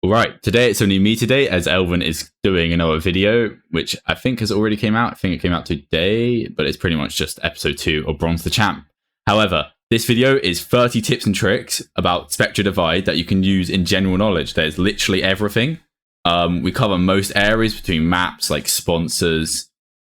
Alright, today it's only me today as Elvin is doing another video, which I think has already came out. I think it came out today, but it's pretty much just episode 2 of Bronze the Champ. However, this video is 30 tips and tricks about Spectre Divide that you can use in general knowledge. There's literally everything. We cover most areas between maps, like sponsors.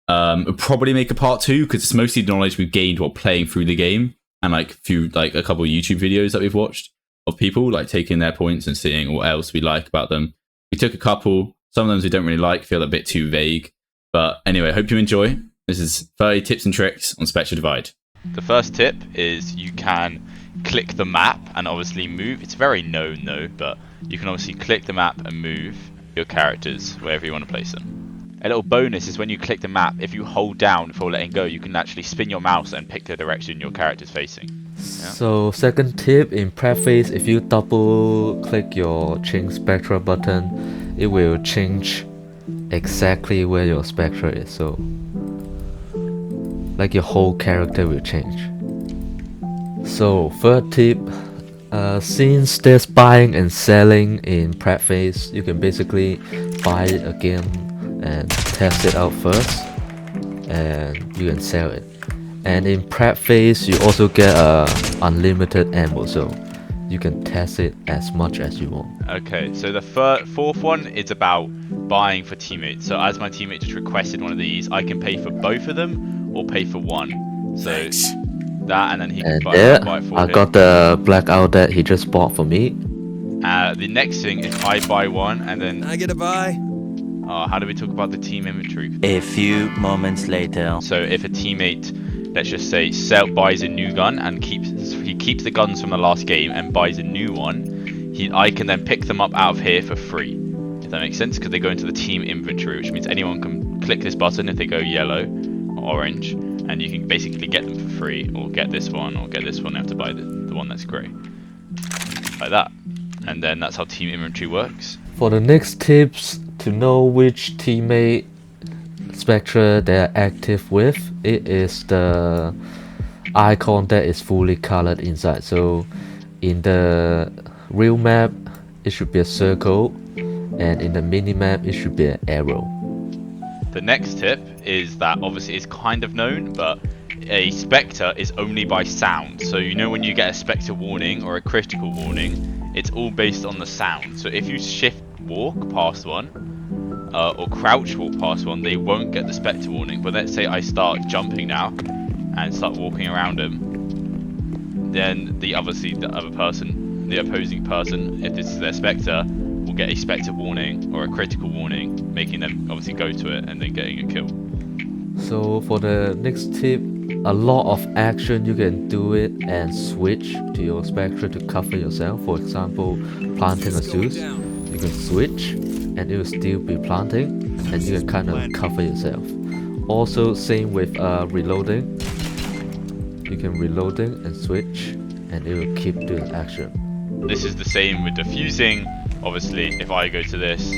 We'll probably make a part 2 because it's mostly the knowledge we've gained while playing through the game and a couple of YouTube videos that we've watched of people like taking their points and seeing what else we like about them. We took a couple. Some of them we don't really like, feel a bit too vague. But anyway, hope you enjoy. This is 30 tips and tricks on Spectre Divide. The first tip is you can click the map and obviously move. It's very known though, but you can obviously click the map and move your characters wherever you want to place them. A little bonus is when you click the map, if you hold down before letting go, you can actually spin your mouse and pick the direction your character's facing. Yeah? So second tip, in prep phase, if you double click your change Spectre button, it will change exactly where your Spectre is. So like your whole character will change. So third tip, since there's buying and selling in prep phase, you can basically buy it again and test it out first, and you can sell it. And in prep phase, you also get unlimited ammo, so you can test it as much as you want. Okay, so the fourth one is about buying for teammates. So as my teammate just requested one of these, I can pay for both of them or pay for one. So that, and then he can buy it for him. I got the blackout that he just bought for me. The next thing, if I buy one and then I get a buy. How do we talk about the team inventory? A few moments later. So if a teammate, let's just say, buys a new gun and he keeps the guns from the last game and buys a new one, I can then pick them up out of here for free. If that makes sense, because they go into the team inventory, which means anyone can click this button if they go yellow or orange, and you can basically get them for free, or get this one, or get this one. You have to buy the one that's grey, like that. And then that's how team inventory works. For the next tips, to know which teammate Spectre they're active with, it is the icon that is fully colored inside. So in the real map, it should be a circle, and in the mini map, it should be an arrow. The next tip is that obviously it's kind of known, but a Spectre is only by sound. So you know when you get a Spectre warning or a critical warning, it's all based on the sound. So if you shift walk past one, or crouch walk past one, they won't get the Spectre warning. But let's say I start jumping now and start walking around them, then the opposing person, if this is their Spectre, will get a Spectre warning or a critical warning, making them obviously go to it and then getting a kill. So for the next tip, a lot of action you can do it and switch to your Spectre to cover yourself. For example, planting a Zeus, you can switch and it will still be planting, and you can kind of cover yourself. Also same with reloading, you can reloading and switch and it will keep doing action. This is the same with defusing. Obviously if I go to this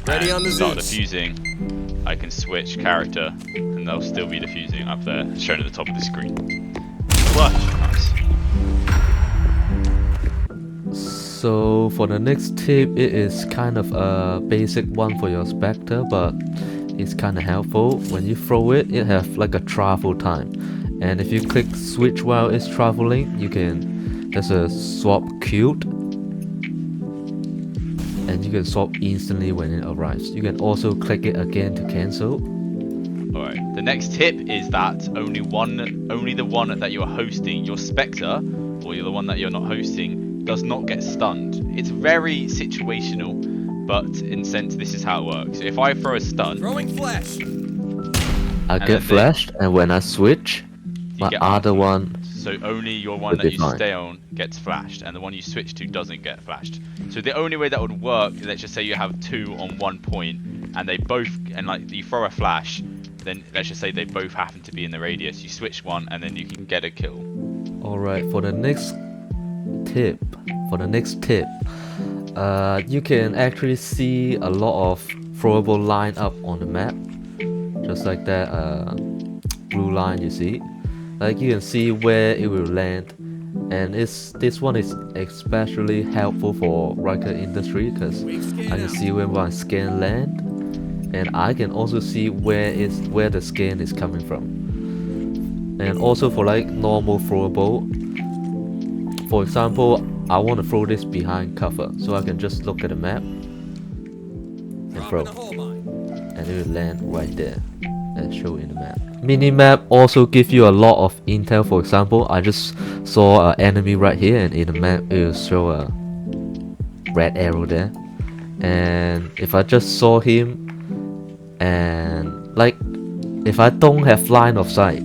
Ready on the start Zeus. defusing, I can switch character and they'll still be defusing up there, shown at the top of the screen. Clutch. Nice. So for the next tip, it is kind of a basic one for your Spectre, but it's kind of helpful. When you throw it, it has like a travel time, and if you click switch while it's traveling, you can, there's a swap queued, and you can swap instantly when it arrives. You can also click it again to cancel. Alright, the next tip is that only the one that you're hosting, your Spectre, or you're the one that you're not hosting, does not get stunned. It's very situational, but in sense this is how it works. If I throw a stun, Throwing flash. I get flashed, and when I switch, my other one, so only your one that you stay on gets flashed, and the one you switch to doesn't get flashed. So the only way that would work is, let's just say you have two on 1 point, and they both, and like you throw a flash, then let's just say they both happen to be in the radius. You switch one, and then you can get a kill. Alright, for the next tip, you can actually see a lot of throwable line up on the map, just like that blue line you see. Like you can see where it will land And this one is especially helpful for Riker industry because I can see when I scan land, and I can also see where the scan is coming from. And also for like normal throwable, for example, I want to throw this behind cover, so I can just look at the map and throw, and it will land right there as shown in the map. Minimap also give you a lot of intel. For example, I just saw an enemy right here, and in the map it will show a red arrow there. And if I just saw him, and like if I don't have line of sight,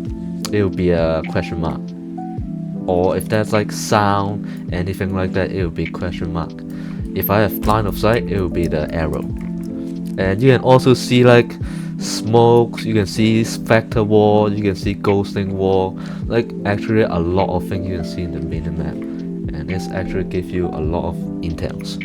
it will be a question mark. Or if there's like sound, anything like that, it will be question mark. If I have line of sight, it will be the arrow. And you can also see like smokes, you can see Spectre wall, you can see ghosting wall, like actually a lot of things you can see in the minimap, and this actually gives you a lot of intels.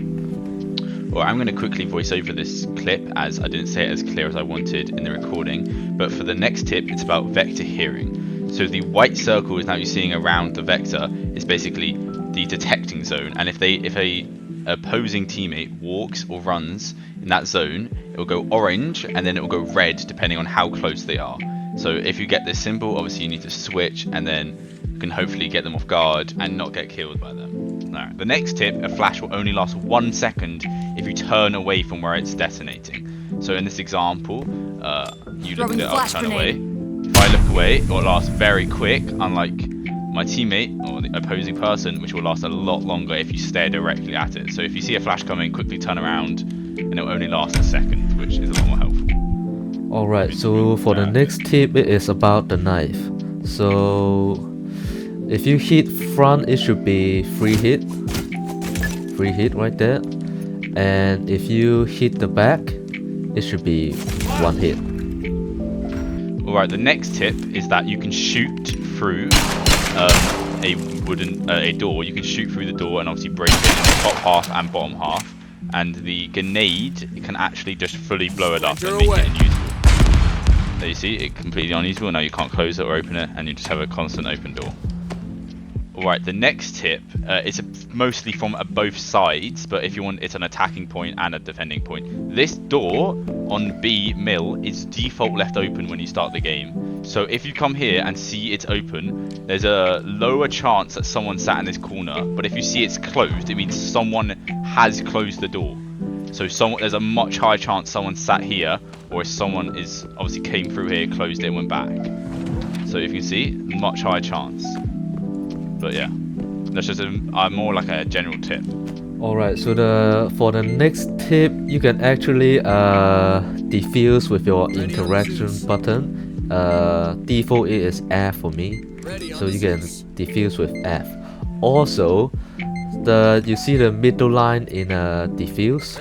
Well, I'm going to quickly voice over this clip as I didn't say it as clear as I wanted in the recording, but for the next tip it's about vector hearing. So the white circle is now you're seeing around the vector is basically the detecting zone, and if a opposing teammate walks or runs in that zone, it will go orange and then it will go red depending on how close they are. So if you get this symbol, obviously you need to switch, and then you can hopefully get them off guard and not get killed by them. Alright, the next tip, a flash will only last 1 second if you turn away from where it's detonating. So in this example, you look at it, I'll turn away. If I look away, it will last very quick, unlike my teammate or the opposing person, which will last a lot longer if you stare directly at it. So if you see a flash coming, quickly turn around, and it will only last a second, which is a lot more helpful. Alright, so for the next tip, it is about the knife. So if you hit front, it should be 3 hit right there, and if you hit the back, it should be 1 hit. Alright, the next tip is that you can shoot through a door. You can shoot through the door and obviously break it in the top half and bottom half, and the grenade can actually just fully blow it up and make it unusable. There you see, it completely unusable. Now you can't close it or open it, and you just have a constant open door. Alright, the next tip is mostly from both sides, but if you want, it's an attacking point and a defending point. This door on B mill is default left open when you start the game. So if you come here and see it's open, there's a lower chance that someone sat in this corner, but if you see it's closed, it means someone has closed the door. So there's a much higher chance someone sat here, or if someone is obviously came through here, closed it and went back. So if you can see, much higher chance. But yeah, that's just more like a general tip. Alright, so for the next tip, you can actually defuse with your interaction button. Default it is F for me, so you can defuse with F. Also, you see the middle line in defuse,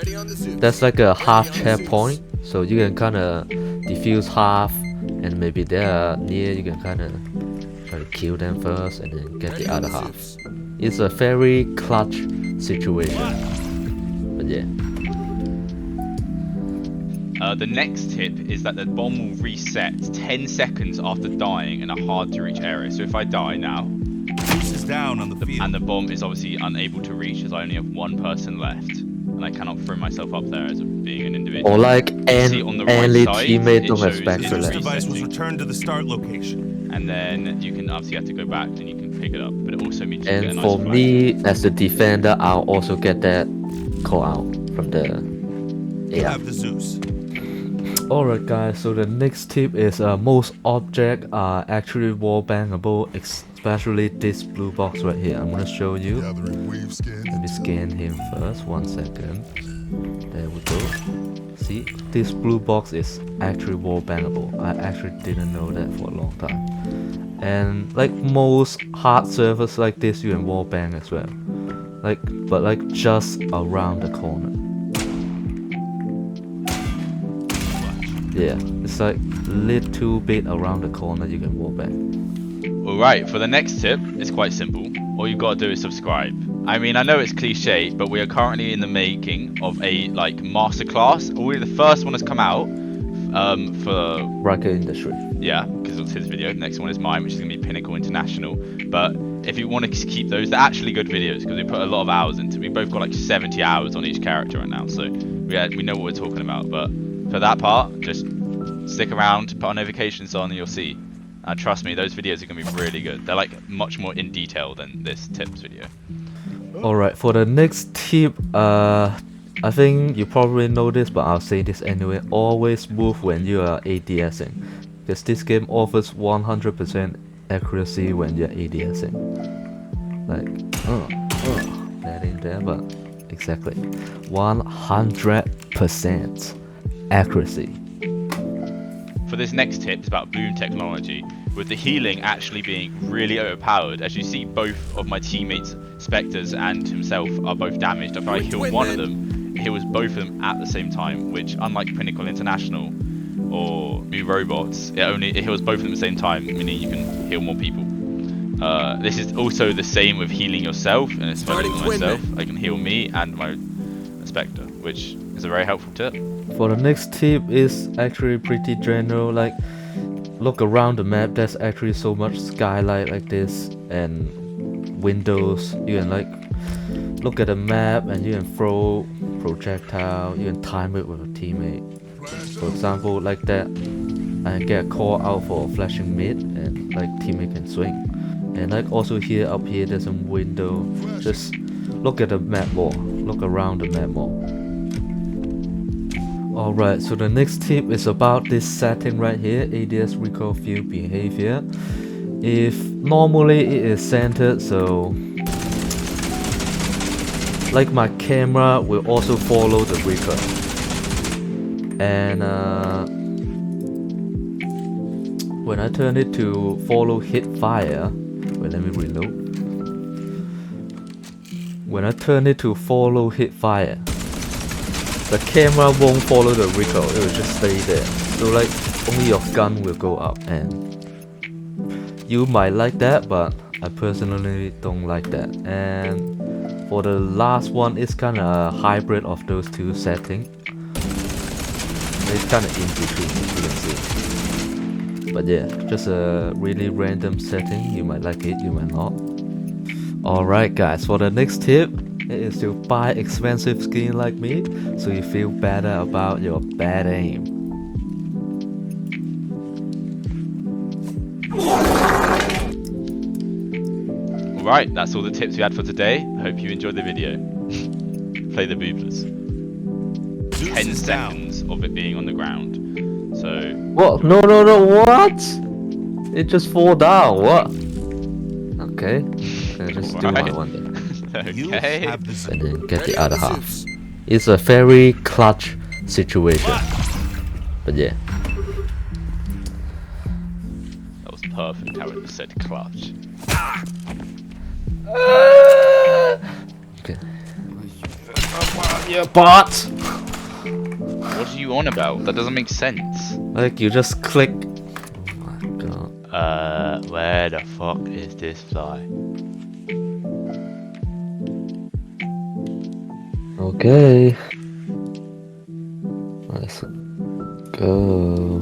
that's like a half checkpoint, so you can kind of defuse half, and maybe they're near, you can kind of try to kill them first and then get the other half. It's a very clutch situation, but yeah. The next tip is that the bomb will reset 10 seconds after dying in a hard to reach area. So if I die now, down on the field, and the bomb is obviously unable to reach as I only have 1 person left, and I cannot throw myself up there as being an individual. Or like See on the right any side, teammate it don't have shows Spectre it's left. device was resetting. returned to the start location. And then you can obviously have to go back and you can pick it up, but it also means you get a And nice for flag. me, as the defender, I'll also get that call out from the You AI. have the Zeus. Alright guys, so the next tip is most objects are actually wallbangable, especially this blue box right here. I'm gonna show you. Let me scan him first, 1 second. There we go. See, this blue box is actually wallbangable. I actually didn't know that for a long time. And like most hard servers like this, you can wallbang as well. But like just around the corner. Yeah, it's like little bit around the corner you can wallbang. Alright, for the next tip, it's quite simple. All you've got to do is subscribe. I mean, I know it's cliche, but we are currently in the making of a masterclass. Already the first one has come out for Riker Industry. yeah, because it's his video. The next one is mine, which is going to be Pinnacle International. But if you want to keep those, they're actually good videos because we put a lot of hours into. We both got like 70 hours on each character right now, so we know what we're talking about. But for that part, just stick around, put our notifications on, and you'll see. Trust me, those videos are gonna be really good. They're like much more in detail than this tips video. Alright, for the next tip, I think you probably know this, but I'll say this anyway. Always move when you are ADSing, because this game offers 100% accuracy when you're ADSing. Like, that ain't there, but exactly 100% accuracy. For this next tip, it's about boom technology, with the healing actually being really overpowered. As you see, both of my teammates, Spectres and himself, are both damaged. If I kill one of them, it heals both of them at the same time, which, unlike Pinnacle International or New Robots, it heals both of them at the same time, meaning you can heal more people. This is also the same with healing yourself, and if I heal myself, I can heal me and my Spectre, which is a very helpful tip. For the next tip is actually pretty general, like look around the map. There's actually so much skylight like this and windows. You can like look at the map and you can throw projectile, you can time it with a teammate. For example, like that, I get a call out for flashing mid and like teammate can swing. And like also here, up here, there's a window. Just look at the map more, look around the map more. Alright, so the next tip is about this setting right here, ADS recoil field behavior. If normally it is centered, so like my camera will also follow the recoil. And when I turn it to follow hit fire, wait, let me reload. When I turn it to follow hit fire, the camera won't follow the recoil, it will just stay there. So like, only your gun will go up, and you might like that, but I personally don't like that. And for the last one, it's kinda a hybrid of those two settings. It's kinda in between, as you can see. But yeah, just a really random setting. You might like it, you might not. Alright guys, for the next tip, it is to buy expensive skin like me, so you feel better about your bad aim. Alright, that's all the tips we had for today. Hope you enjoyed the video. Play the boopers. 10 seconds of it being on the ground. So... What? No, what? It just fall down, what? Okay. I'll just do my one then. Okay. And then get the other half. It's a very clutch situation. But yeah. That was perfect how it said clutch. Okay. Yeah, but What are you on about? That doesn't make sense. like you just click. Oh my god. Where the fuck is this fly? Okay. Let's go.